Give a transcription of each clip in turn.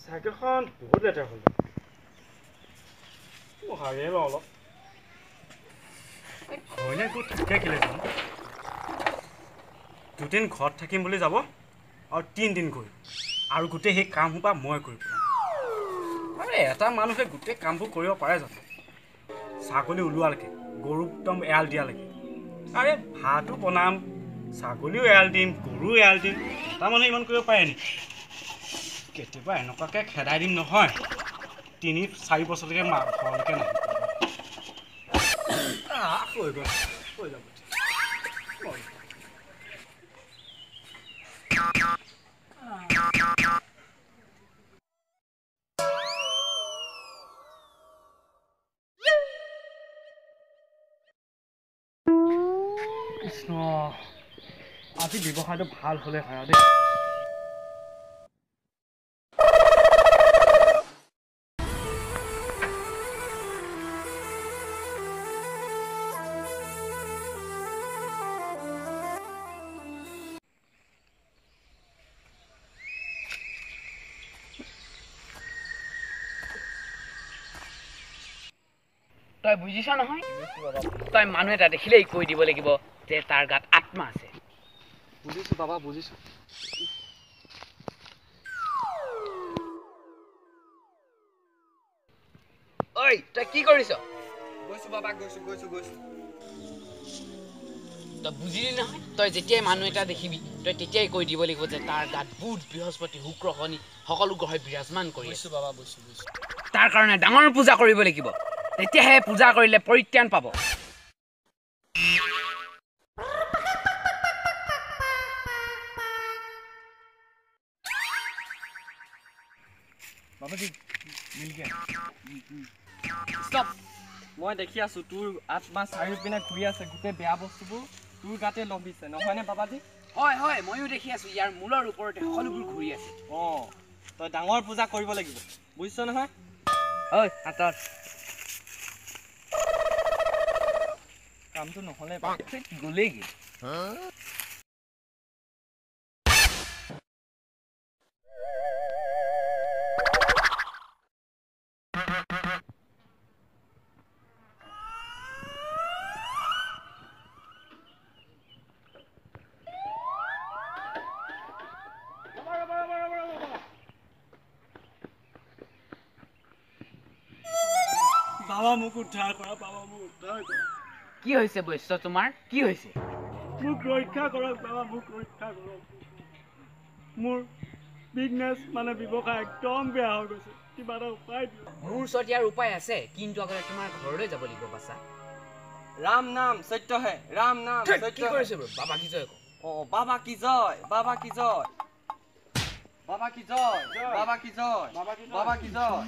চাইকেলখন বহুত লেতেৰা হ'ল হাৰিয়ে লওঁ অলপ ঘৰলৈ একো থাকে কেলে যাম দুদিন ঘৰত থাকিম বুলি যাব আৰু 3 দিন গৈ আৰু গোটেই সেই কাম সোপা মই কৰিব আৰে এটা মানুহে গোটেই কামবোৰ কৰিব পাৰে জানো ছাগলী ওলোৱালৈকে গৰু একদম এৰাল দিয়ালৈকে আৰে ভাতো বনাম ছাগলীও এৰাল দিম গৰু এৰাল দিম এটা মানুহে ইমান কৰিব পাৰে নেকি কেতিয়াবা এনেকুৱাকৈ খেদাই দিম নহয় 3-4 বছৰলৈকে ঘৰলৈকে নাহিব হৈ গ'ল হৈ যাব কৃষ্ণ আজি ব্যৱসায়টো ভাল হ'লে হয় দেই তই বুজিছ নহয় তই মানুহ এটা দেখিলেই কৈ দিব লাগিব যে তাৰ গাত আত্মা আছে বুজিছো বাবা বুজিছো ঐ তই কি কৰিছ গৈছো বাবা গৈছো তই বুজিলি নহয় তই যেতিয়াই মানুহ এটা দেখিবি তই তেতিয়াই কৈ দিব লাগিব যে তাৰ গাত বুধ বৃহস্পতি শুক্ৰ শনি সকলো গ্ৰহই বিৰাজমান কৰি আছে বাবা বুজিছো তাৰ কাৰণে ডাঙৰ পূজা কৰিব লাগিব তেতিয়াহে পূজা কৰিলে পৰিত্ৰাণ পাব বাবাজি মিলকে ষ্টপ মই দেখি আছো তোৰ আত্মা চাৰিওপিনে ঘূৰি আছে গোটেই বেয়া বস্তুবোৰ তোৰ গাতে লম্বিছে নহয়নে বাবাজি হয় হয় ময়ো দেখি আছো ইয়াৰ মূলৰ ওপৰতে সকলোবোৰ ঘূৰি আছে তই ডাঙৰ পূজা কৰিব লাগিব বুজিছ নহয় ঐ আতৰ কামটো নহ'লে গ'লেগৈ বাবা মোক উদ্ধাৰ কৰা বাবা মোক উদ্ধাৰ কৰা কি হৈছে বৈশ্য তোমাৰ কি হৈছে মোক ৰক্ষা কৰক বাবা মোক ৰক্ষা কৰক মোৰ বিজনেছ মানে ব্যৱসায় একদম বেয়া হৈ গৈছে কিবা এটা উপায় দিয়ক মোৰ ওচৰত ইয়াৰ উপায় আছে কিন্তু আগতে তোমাৰ ঘৰলৈ যাব লাগিব বাছা ৰাম নাম সত্য হে ৰাম নাম সত্য কি কৰিছে বাবা কি জয় বাবা কি জয় বাবা কি জয় বাবা কি জয় বাবা কি জয় বাবা কি জয়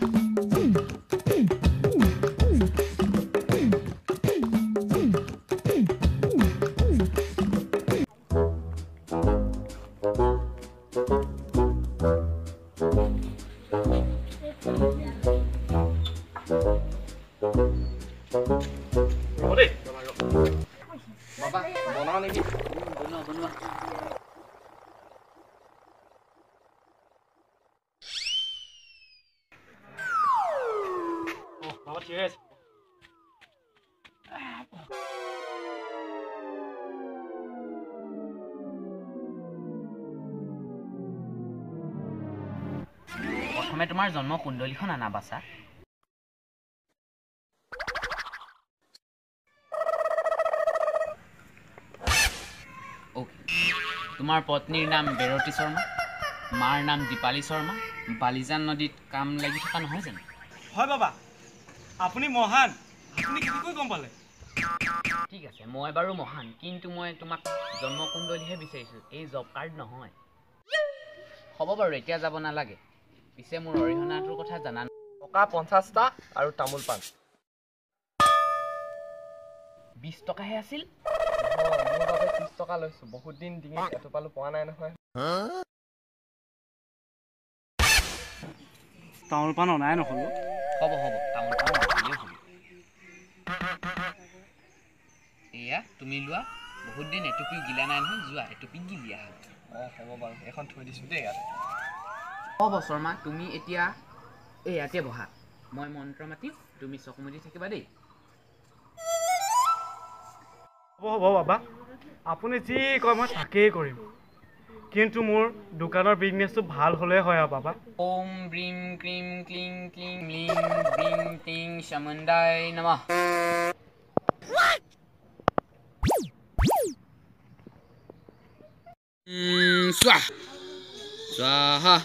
বাবা বনাও নেকি বনোৱা বাবা ঠিক আছে প্ৰথমে তোমাৰ জন্ম কুণ্ডলীখন আনা বাছা তোমাৰ পত্নীৰ নাম বেৰতী শৰ্মা মাৰ নাম দীপালী শৰ্মা বালিজান নদীত কাম লাগি থকা নহয় জানো হয় বাবা আপুনি মহান আপুনি কেনেকৈ গম পালে ঠিক আছে মই বাৰু মহান কিন্তু মই তোমাক জন্ম কুণ্ডলীহে বিচাৰিছোঁ এই জব কাৰ্ড নহয় হ'ব বাৰু এতিয়া যাব নালাগে পিছে মোৰ অৰিহণাটোৰ কথা জানা টকা 50টা আৰু তামোল পাণ 20 টকাহে আছিল মোৰ বাবে 30 টকা লৈছো বহুত দিন ডিঙিত এটোপালো পোৱা নাই নহয় তামোল পাণ অনাই নহ'ল হ'ব তামোল পাণ নাখালেও হ'ব এয়া তুমি লোৱা বহুত দিন এটুপিও গিলা নাই নহয় যোৱা এটুপি গিলি আহা হ'ব বাৰু এখন থৈ দিছোঁ দেই ইয়াতে হ'ব শৰ্মা তুমি এতিয়া ইয়াতে বহা মই মন্ত্ৰ মাতিম তুমি চকুমুদি থাকিবা দেই হ'ব বাবা আপুনি যি কয় মই তাকেই কৰিম কিন্তু মোৰ দোকানৰ বিজনেছটো ভাল হ'লে হয় আৰু বাবা ওম ব্ৰীম ক্ৰীম ক্লিং ক্লিং লিং ব্ৰীং টিং চামুণ্ডাই নমঃ স্বাহা স্বাহা